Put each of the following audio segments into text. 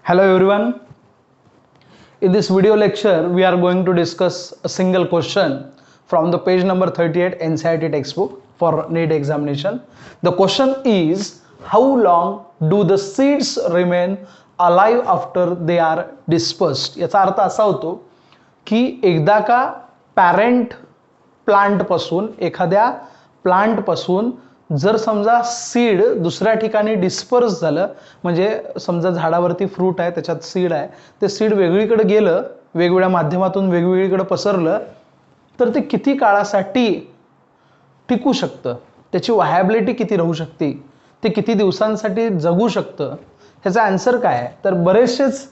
Hello everyone. In this video lecture, we are going to discuss a single question from the page number 38 NCERT textbook for NEET examination. The question is, how long do the seeds remain alive after they are dispersed? याचा अर्थ असा होतो की एकदा का parent plant पासून एखाद्या plant पासून जर समजा सीड दुसऱ्या ठिकाणी डिस्पर्स झालं, म्हणजे समजा झाडावरती फ्रूट आहे त्याच्यात सीड आहे, ते सीड वेगळीकडे गेलं, वेगवेगळ्या माध्यमातून वेगवेगळीकडे पसरलं, तर ते किती काळासाठी टिकू शकतं, त्याची व्हायबिलिटी किती राहू शकते, ते किती दिवसांसाठी जगू शकतं, ह्याचा आन्सर काय आहे? तर बरेचसेच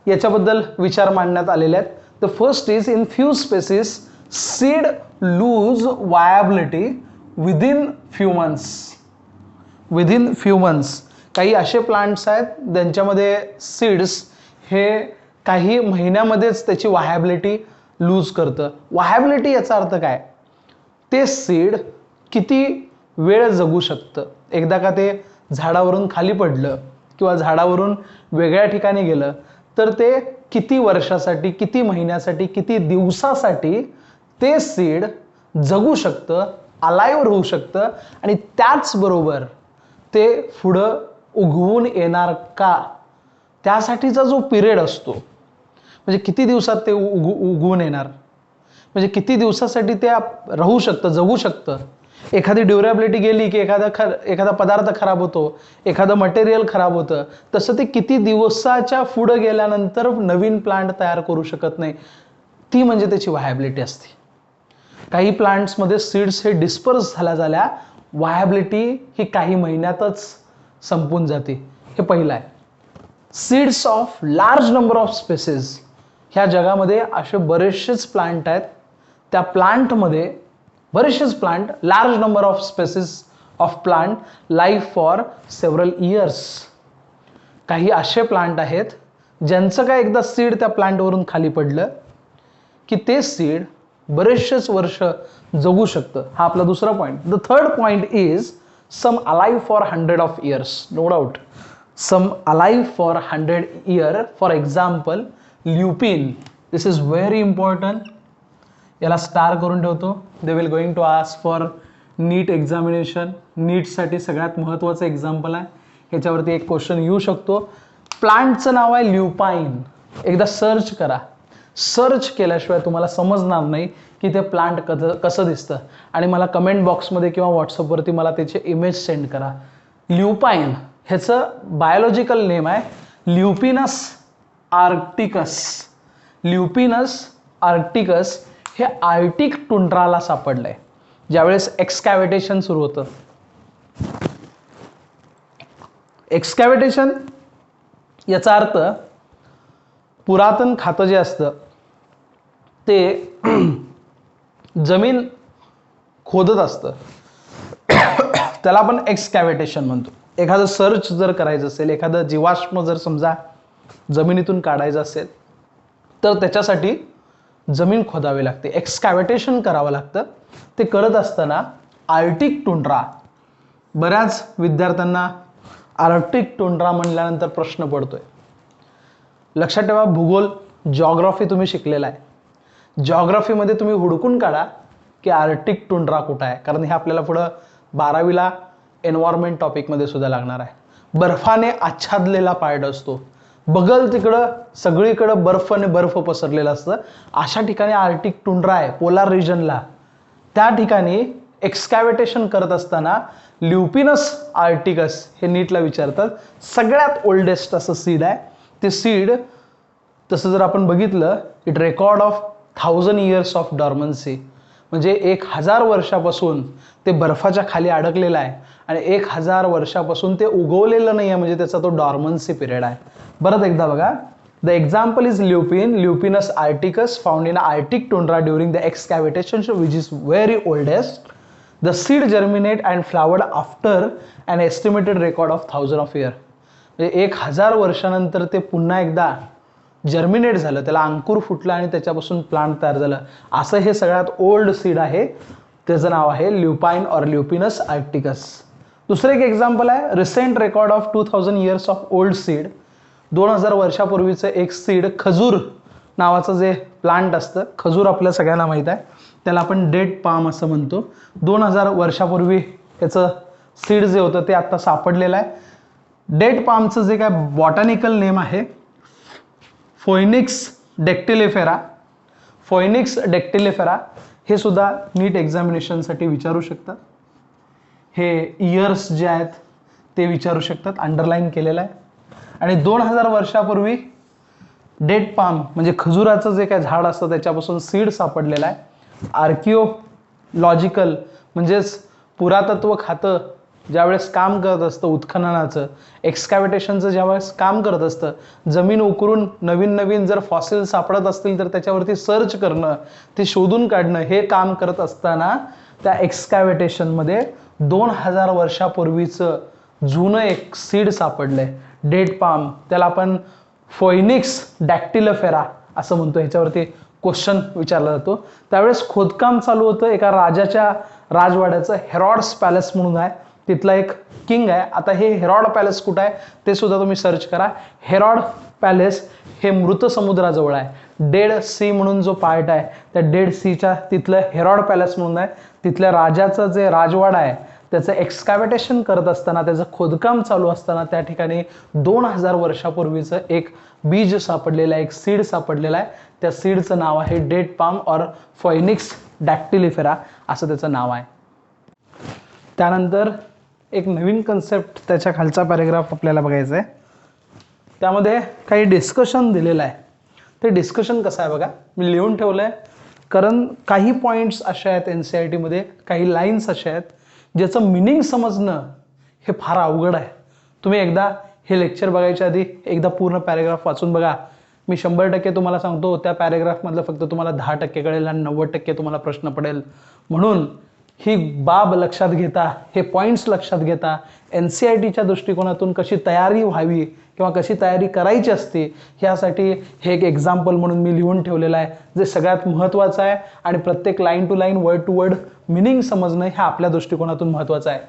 याच्याबद्दल विचार मांडण्यात आलेले आहेत. The first is in few species seed lose viability within few months. काही असे प्लांट्स आहेत ज्यांच्यामध्ये सीड्स हे काही महिन्यामध्येच त्याची व्हायबिलिटी लूज करतं. व्हायबिलिटी याचा अर्थ काय? ते सीड किती वेळ जगू शकतं. एकदा का ते झाडावरून खाली पडलं किंवा झाडावरून वेगळ्या ठिकाणी गेलं तर ते किती वर्षासाठी, किती महिन्यासाठी, किती दिवसासाठी ते सीड जगू शकतं, अलाइव्ह राहू शकतं, आणि त्याचबरोबर ते पुढं उगवून येणार का, त्यासाठीचा जो पिरियड असतो, म्हणजे किती दिवसात ते उगवून येणार, म्हणजे किती दिवसासाठी ते राहू शकतं, जगू शकतं. एखादी ड्युरेबिलिटी गेली की एखादा पदार्थ खराब होतो, एखादं मटेरियल खराब होतं, तसं ते किती दिवसाच्या पुढं गेल्यानंतर नवीन प्लांट तयार करू शकत नाही, ती म्हणजे त्याची व्हायबिलिटी असते. काही प्लांट्समध्ये सीड्स हे डिस्पर्स झाल्या व्हायबिलिटी ही काही महिन्यातच संपून जाते. हे पहिलं आहे. Seeds of large number of species. ह्या जगामध्ये असे बरेचसेच प्लांट आहेत, त्या प्लांटमध्ये बरेचसेच plant, large number of species of plant life for several years. काही असे प्लांट आहेत ज्यांचं काय एकदा सीड त्या प्लांटवरून खाली पडलं की ते सीड बरेचसेच वर्ष जगू शकतं. हा आपला दुसरा point. The third point is some alive for 100 of years. No doubt, some alive for 100 year. For example lupin. This is very important. याला स्टार करून ठेवतो. They will going to ask for NEET examination. नीटसाठी सगळ्यात महत्त्वाचं example आहे. ह्याच्यावरती एक question येऊ शकतो. प्लांटचं नाव आहे ल्युपाईन. एकदा सर्च करा. सर्च केल्याशिवाय तुम्हाला समजणार नाही की ते प्लांट कसं दिसतं, आणि मला कमेंट बॉक्समध्ये किंवा व्हॉट्सअपवरती मला त्याचे इमेज सेंड करा. ल्युपाईन ह्याचं बायोलॉजिकल नेम आहे ल्युपिनस आर्क्टिकस. ल्युपिनस आर्क्टिकस हे आर्टिक टुंड्राला सापडलंय ज्यावेळेस एक्सकॅव्हेटेशन सुरू होतं. एक्सकॅव्हेटेशन याचा अर्थ पुरातन खातं जे असतं ते जमीन खोदत असतं, त्याला आपण एक्सकॅव्हेटेशन म्हणतो. एखादं सर्च जर करायचं असेल, एखादं जीवाश्म जर समजा जमिनीतून काढायचं असेल तर त्याच्यासाठी जमीन खोदावी लागते, एक्सकॅव्हेटेशन करावं लागतं. ते करत असताना आर्टिक टुंड्रा, बऱ्याच विद्यार्थ्यांना आर्टिक टुंड्रा म्हणल्यानंतर प्रश्न पडतोय. लक्षात ठेवा, भूगोल, जॉग्राफी तुम्ही शिकलेला आहे. जॉग्राफीमध्ये तुम्ही हुडकून काढा की आर्टिक टुंड्रा कुठं आहे, कारण हे आपल्याला पुढं 12वीला एन्व्हायरमेंट टॉपिकमध्ये सुद्धा लागणार आहे. बर्फाने आच्छादलेला पार्ट असतो, बगल तिकडं सगळीकडं बर्फ पसरलेलं असतं. अशा ठिकाणी आर्टिक टुंड्रा आहे, पोलार रिजनला. त्या ठिकाणी एक्सकॅव्हेटेशन करत असताना ल्युपिनस आर्टिकस हे नीटला विचारतात. सगळ्यात ओल्डेस्ट असं सीड आहे. ते सीड तसं जर आपण बघितलं, it record of 1000 years of dormancy. म्हणजे 1000 वर्षापासून ते बर्फाच्या खाली अडकलेलं आहे आणि 1000 वर्षापासून ते उगवलेलं नाही आहे, म्हणजे त्याचा तो डॉर्मन्सी पिरियड आहे. परत एकदा बघा. The example is lupin, lupinus arcticus, found in arctic tundra during the excavation which is very oldest. The seed germinate and flowered after an estimated record of 1000 of year. म्हणजे 1000 वर्षानंतर ते पुन्हा एकदा जर्मिनेट झालं, त्याला अंकुर फुटला आणि त्याच्यापासून प्लांट तयार झालं. असं हे सगळ्यात ओल्ड सीड आहे, त्याचं नाव आहे ल्युपाईन ऑर ल्युपिनस आर्क्टिकस. दुसरं एक एक्झाम्पल आहे recent record of 2000 years of old seed 2000 वर्षापूर्वीचं एक सीड, खजूर नावाचं जे प्लांट असतं, खजूर आपल्या सगळ्यांना माहीत आहे, त्याला आपण डेट पाम असं म्हणतो. 2000 वर्षापूर्वी त्याचं सीड जे होतं ते आता सापडलेलं आहे. डेट पामचं जे काय बॉटॅनिकल नेम आहे फोइनिक्स डेक्टिलिफेरा. फोइनिक्स डेक्टिलिफेरा हे सुद्धा नीट एक्झामिनेशनसाठी विचारू शकतात. हे इयर्स जे आहेत ते विचारू शकतात, अंडरलाईन केलेलं आहे. आणि 2000 वर्षापूर्वी डेट पाम म्हणजे खजुराचं जे काय झाड असतं त्याच्यापासून सीड सापडलेलं आहे. आर्किओलॉजिकल म्हणजेच पुरातत्व खातं ज्यावेळेस काम करत असतं, उत्खननाचं एक्सकॅव्हिटेशनचं ज्यावेळेस काम करत असतं, जमीन उकरून नवीन नवीन जर फॉसिल सापडत असतील तर त्याच्यावरती सर्च करणं, ते शोधून काढणं, हे काम करत असताना त्या एक्सकॅव्हिटेशनमध्ये 2000 वर्षापूर्वीचं जुनं एक सीड सापडलंय, डेट पाम. त्याला आपण फोइनिक्स डॅक्टिलिफेरा असं म्हणतो. ह्याच्यावरती क्वेश्चन विचारला जातो. त्यावेळेस खोदकाम चालू होतं एका राजाच्या राजवाड्याचं, हेरॉड्स पॅलेस म्हणून आहे, तिथला एक किंग आहे. आता हे हेरॉड पॅलेस कुठं आहे ते सुद्धा तुम्ही सर्च करा. हेरॉड पॅलेस हे मृत समुद्राजवळ आहे. डेड सी म्हणून जो पार्ट आहे त्या डेड सीच्या तिथलं हेरॉड पॅलेस म्हणून आहे. तिथल्या राजाचं जे राजवाडा आहे त्याचं एक्सकॅव्हिटेशन करत असताना, त्याचं खोदकाम चालू असताना त्या ठिकाणी 2000 वर्षापूर्वीचं एक बीज सापडलेलं आहे, एक सीड सापडलेलं आहे. त्या सीडचं नाव आहे डेट पाम और फोइनिक्स डॅक्टिलिफेरा असं त्याचं नाव आहे. त्यानंतर एक नवीन कन्सेप्ट त्याच्या खालचा पॅरेग्राफ आपल्याला बघायचा आहे. त्यामध्ये काही डिस्कशन दिलेलं आहे. ते डिस्कशन कसं आहे बघा, मी लिहून ठेवलं आहे कारण काही पॉईंट्स असे आहेत NCERT मध्ये, काही लाईन्स अशा आहेत ज्याचं मिनिंग समजणं हे फार अवघड आहे. तुम्ही एकदा हे लेक्चर बघायच्या आधी एकदा पूर्ण पॅरेग्राफ वाचून बघा. मी 100% तुम्हाला सांगतो त्या पॅरेग्राफमधलं फक्त तुम्हाला 10% कळेल आणि 90% तुम्हाला प्रश्न पडेल. म्हणून ही बाब लक्षात घेता, हे पॉईंट्स लक्षात घेता, NCERTच्या दृष्टिकोनातून कशी तयारी व्हावी किंवा कशी तयारी करायची असते ह्यासाठी हे एक एक्झाम्पल म्हणून मी लिहून ठेवलेलं आहे, जे सगळ्यात महत्त्वाचं आहे. आणि प्रत्येक line to line, word to word meaning समजणं हे आपल्या दृष्टिकोनातून महत्त्वाचं आहे.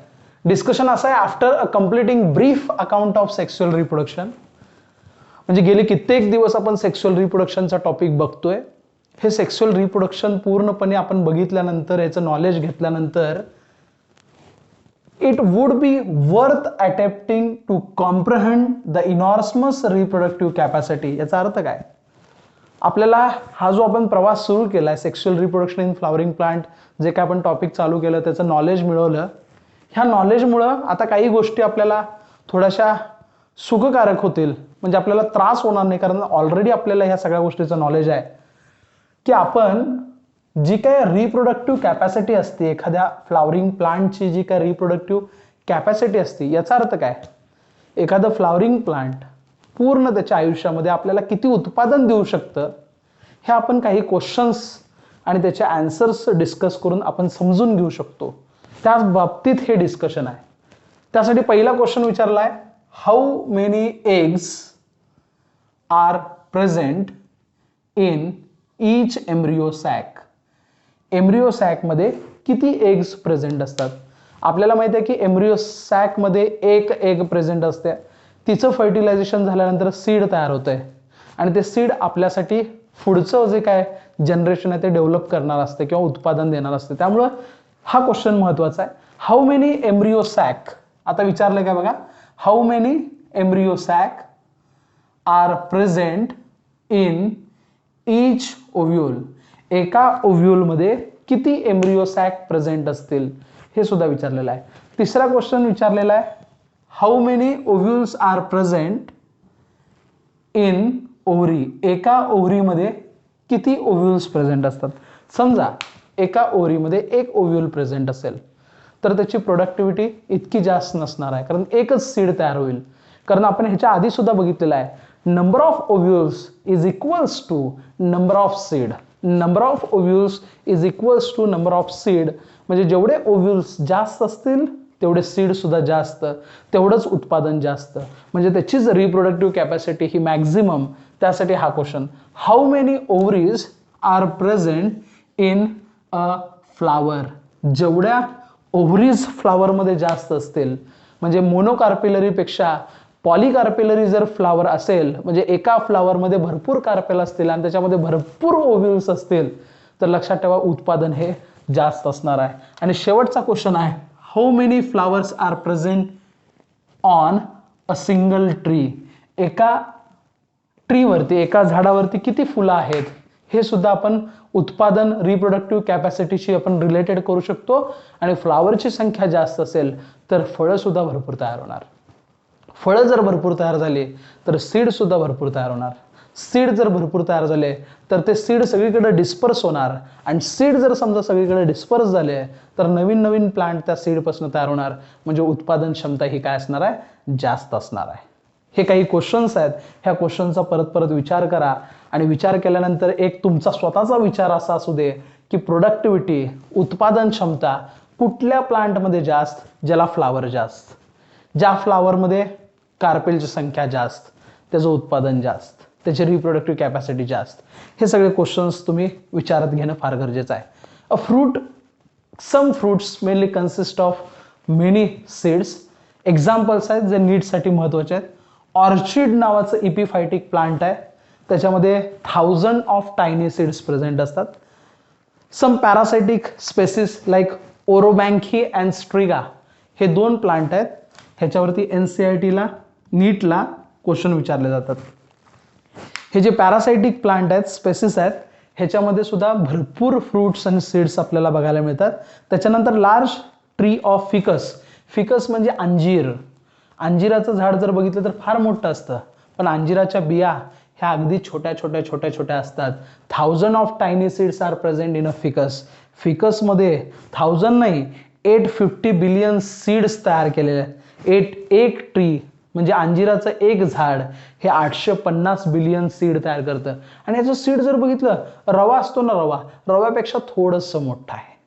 डिस्कशन असं आहे, after a completing brief account of sexual reproduction. म्हणजे गेले कित्येक दिवस आपण सेक्शुअल रिप्रोडक्शनचा टॉपिक बघतोय. हे सेक्शुअल रिप्रोडक्शन पूर्णपणे आपण बघितल्यानंतर, याचं नॉलेज घेतल्यानंतर, it would be worth attempting to comprehend the enormous reproductive capacity. याचा अर्थ काय? आपल्याला हा जो आपण प्रवास सुरू केला आहे sexual reproduction in flowering plant, जे काय आपण टॉपिक चालू केलं त्याचं नॉलेज मिळवलं, ह्या नॉलेजमुळं आता काही गोष्टी आपल्याला थोड्याशा सुखकारक होतील. म्हणजे आपल्याला त्रास होणार नाही, कारण ऑलरेडी आपल्याला ह्या सगळ्या गोष्टीचं नॉलेज आहे की आपण जी काय रिप्रोडक्टिव्ह कॅपॅसिटी असते, एखाद्या फ्लॉवरिंग प्लांटची जी काय रिप्रोडक्टिव्ह कॅपॅसिटी असते, याचा अर्थ काय? एखादं फ्लॉवरिंग प्लांट पूर्ण त्याच्या आयुष्यामध्ये आपल्याला किती उत्पादन देऊ शकतं हे आपण काही क्वेश्चन्स आणि त्याचे आन्सर्स डिस्कस करून आपण समजून घेऊ शकतो. त्या बाबतीत हे डिस्कशन आहे. त्यासाठी पहिला क्वेश्चन विचारला आहे, how many eggs are present in each embryo sac. Embryo सॅकमध्ये किती एग्स प्रेझेंट असतात? आपल्याला माहिती आहे की एम्ब्रियो सॅकमध्ये एक एग प्रेझेंट असते. तिचं फर्टिलायझेशन झाल्यानंतर सीड तयार होतंय आणि ते सीड आपल्यासाठी पुढचं जे काय जनरेशन आहे ते डेव्हलप करणार असते किंवा उत्पादन देणार असते. त्यामुळं हा क्वेश्चन महत्वाचा आहे. हाऊ मेनी एम्ब्रियो सॅक, आता विचारलं काय बघा, how many embryo sac are present in each ovule. एका ओव्ह्यूलमध्ये किती एम्ब्रियो सॅक प्रेझेंट असतील हे सुद्धा विचारलेलं आहे. तिसरा क्वेश्चन विचारलेला आहे, how many ovules are present in ovary. एका ओव्हरीमध्ये किती ओव्ह्यूल्स प्रेझेंट असतात? समजा एका ओव्हरीमध्ये एक ओव्ह्यूल प्रेझेंट असेल तर त्याची प्रोडक्टिव्हिटी इतकी जास्त नसणार आहे, कारण एकच सीड तयार होईल. कारण आपण ह्याच्या आधी सुद्धा बघितलेलं आहे, number of ovules is equals to number of seed. Number of ovules is equals to number of seed. म्हणजे जेवढे ओव्ह्यूल्स जास्त असतील तेवढे सीड सुद्धा जास्त, तेवढंच उत्पादन जास्त. म्हणजे त्याचीच रिप्रोडक्टिव्ह कॅपॅसिटी ही मॅक्झिमम. त्यासाठी हा question, how many ovaries are present in a flower. जेवढ्या ओव्हरीज फ्लावरमध्ये जास्त असतील, म्हणजे मोनोकार्पिलरीपेक्षा पॉलीकार्पेलरी जर फ्लावर असेल म्हणजे एका फ्लावरमध्ये भरपूर कार्पेल असतील आणि त्याच्यामध्ये भरपूर ओव्ह्यूल्स असतील तर लक्षात ठेवा उत्पादन हे जास्त असणार आहे. आणि शेवटचा क्वेश्चन आहे, how many flowers are present on a single tree. एका ट्रीवरती एका झाडावरती किती फुलं आहेत हे सुद्धा आपण उत्पादन रिप्रोडक्टिव्ह कॅपॅसिटीशी आपण रिलेटेड करू शकतो. आणि फ्लावरची संख्या जास्त असेल तर फळं सुद्धा भरपूर तयार होणार. फळं जर भरपूर तयार झाली तर सीड सुद्धा भरपूर तयार होणार. सीड जर भरपूर तयार झाले तर ते सीड सगळीकडे डिस्पर्स होणार आणि सीड जर समजा सगळीकडे डिस्पर्स झाले तर नवीन नवीन प्लांट त्या सीडपासून तयार होणार. म्हणजे उत्पादन क्षमता ही काय असणार आहे, जास्त असणार आहे. हे काही क्वेश्चन्स आहेत. ह्या क्वेश्चनचा परत परत विचार करा आणि विचार केल्यानंतर एक तुमचा स्वतःचा विचार असा असू दे की प्रोडक्टिव्हिटी उत्पादन क्षमता कुठल्या प्लांटमध्ये जास्त, ज्याला फ्लावर जास्त, ज्या फ्लावरमध्ये कार्पेलची संख्या जास्त, त्याचं उत्पादन जास्त, त्याची रिप्रोडक्टिव्ह कॅपॅसिटी जास्त. हे सगळे क्वेश्चन्स तुम्ही विचारात घेणं फार गरजेचं आहे. A fruit, some fruits mainly consist of many seeds. Examples आहेत जे नीटसाठी महत्त्वाचे आहेत. ऑर्चिड नावाचं इपिफायटिक प्लांट आहे, त्याच्यामध्ये 1000 ऑफ टायनी सीड्स प्रेझेंट असतात. Some parasitic species like Orobanche and Striga हे 2 प्लांट आहेत. ह्याच्यावरती NCERTला नीटला क्वेश्चन विचारले जातात. हे जे पॅरासायटिक प्लांट आहेत, स्पेसिस आहेत, ह्याच्यामध्ये सुद्धा भरपूर फ्रूट्स आणि सीड्स आपल्याला बघायला मिळतात. त्याच्यानंतर large tree of ficus. Ficus म्हणजे अंजीर. अंजिराचं झाड जर बघितलं तर फार मोठं असतं, पण अंजिराच्या बिया ह्या अगदी छोट्या छोट्या छोट्या छोट्या असतात. 1000 of tiny seeds are present in a Ficus. फिकसमध्ये 1000 नाही 850 बिलियन सीड्स तयार केलेले आहेत. एक ट्री म्हणजे अंजिराचं एक झाड हे 850 बिलियन सीड तयार करतं. आणि याचं सीड जर बघितलं, रवा असतो ना, रव्यापेक्षा थोडंसं मोठं आहे,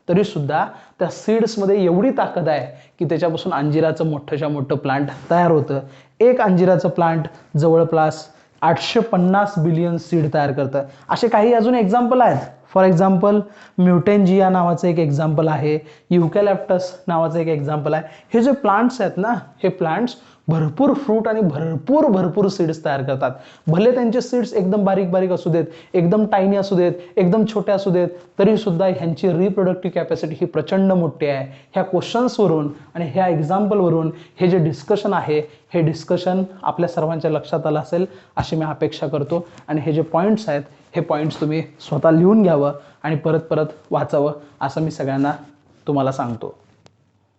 तरी सुद्धा त्या सीड्समध्ये एवढी ताकद आहे की त्याच्यापासून अंजिराचं मोठंच्या मोठं प्लांट तयार होतं. एक अंजिराचं प्लांट जवळपास 850 बिलियन सीड तयार करतं. असे काही अजून एक्झाम्पल आहेत. फॉर एक्झाम्पल म्युटेंजिया नावाचं एक एक्झाम्पल आहे, युकॅलिप्टस नावाचं एक एक्झाम्पल आहे. हे जे प्लांट्स आहेत ना, हे प्लांट्स भरपूर फ्रूट आणि भरपूर सीड्स तयार करतात. भले त्यांचे सीड्स एकदम बारीक बारीक असू देत, एकदम टायनी असू देत, एकदम छोटे असू देत, तरी सुद्धा ह्यांची रिप्रोडक्टिव्ह कॅपॅसिटी ही प्रचंड मोठी आहे. ह्या क्वेश्चन्सवरून आणि ह्या एक्झाम्पलवरून हे जे डिस्कशन आहे, हे डिस्कशन आपल्या सर्वांच्या लक्षात आलं असेल अशी मी अपेक्षा करतो. आणि हे जे पॉईंट्स आहेत, हे पॉईंट्स तुम्ही स्वतः लिहून घ्यावं आणि परत परत वाचावं असं मी सगळ्यांना तुम्हाला सांगतो.